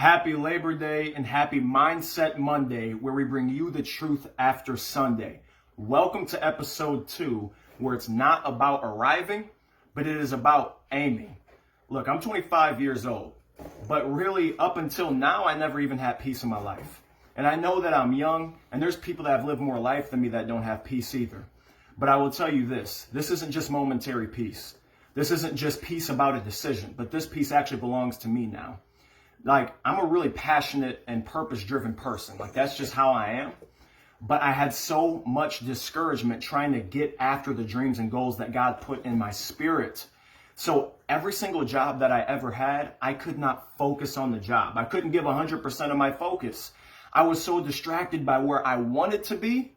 Happy Labor Day and happy Mindset Monday, where we bring you the truth after Sunday. Welcome to episode 2, where it's not about arriving, but it is about aiming. Look, I'm 25 years old, but really up until now, I never even had peace in my life. And I know that I'm young, and there's people that have lived more life than me that don't have peace either. But I will tell you this isn't just momentary peace. This isn't just peace about a decision, but this peace actually belongs to me now. Like, I'm a really passionate and purpose-driven person. Like, that's just how I am. But I had so much discouragement trying to get after the dreams and goals that God put in my spirit. So every single job that I ever had, I could not focus on the job. I couldn't give 100% of my focus. I was so distracted by where I wanted to be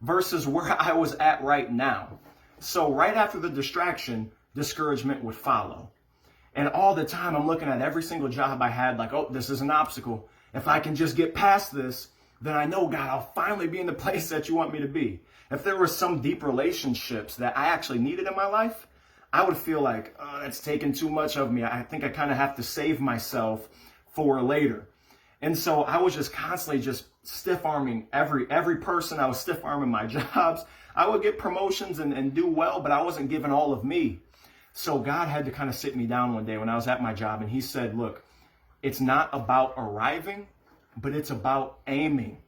versus where I was at right now. So right after the distraction, discouragement would follow. And all the time I'm looking at every single job I had like, oh, this is an obstacle. If I can just get past this, then I know, God, I'll finally be in the place that you want me to be. If there were some deep relationships that I actually needed in my life, I would feel like, oh, it's taken too much of me. I think I kind of have to save myself for later. And so I was just constantly just stiff-arming every person. I was stiff-arming my jobs. I would get promotions and do well, but I wasn't giving all of me. So God had to kind of sit me down one day when I was at my job, and he said, look, it's not about arriving, but it's about aiming.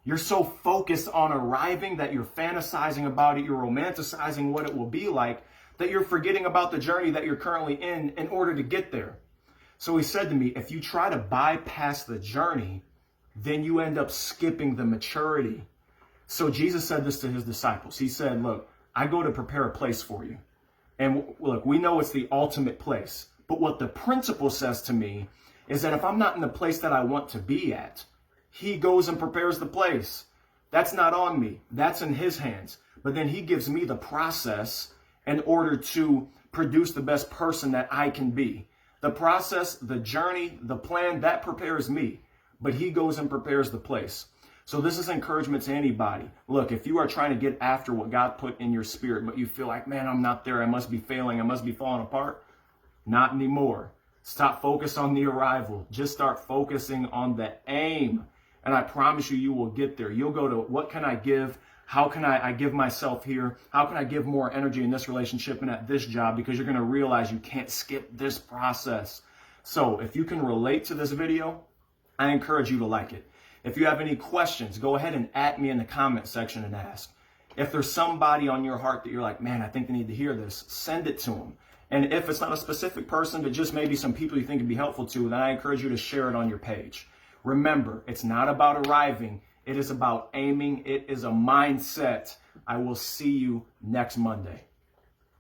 You're so focused on arriving that you're fantasizing about it, you're romanticizing what it will be like, that you're forgetting about the journey that you're currently in order to get there. So he said to me, if you try to bypass the journey, then you end up skipping the maturity. So Jesus said this to his disciples. He said, look, I go to prepare a place for you. And look, we know it's the ultimate place. But what the principle says to me is that if I'm not in the place that I want to be at, he goes and prepares the place. That's not on me. That's in his hands. But then he gives me the process in order to produce the best person that I can be. The process, the journey, the plan, that prepares me. But he goes and prepares the place. So this is encouragement to anybody. Look, if you are trying to get after what God put in your spirit, but you feel like, man, I'm not there. I must be failing. I must be falling apart. Not anymore. Stop focus on the arrival. Just start focusing on the aim. And I promise you, you will get there. You'll go to, what can I give? How can I give myself here? How can I give more energy in this relationship and at this job? Because you're going to realize you can't skip this process. So if you can relate to this video, I encourage you to like it. If you have any questions, go ahead and @ me in the comment section and ask. If there's somebody on your heart that you're like, man, I think they need to hear this, send it to them. And if it's not a specific person, but just maybe some people you think would be helpful to, then I encourage you to share it on your page. Remember, it's not about arriving. It is about aiming. It is a mindset. I will see you next Monday.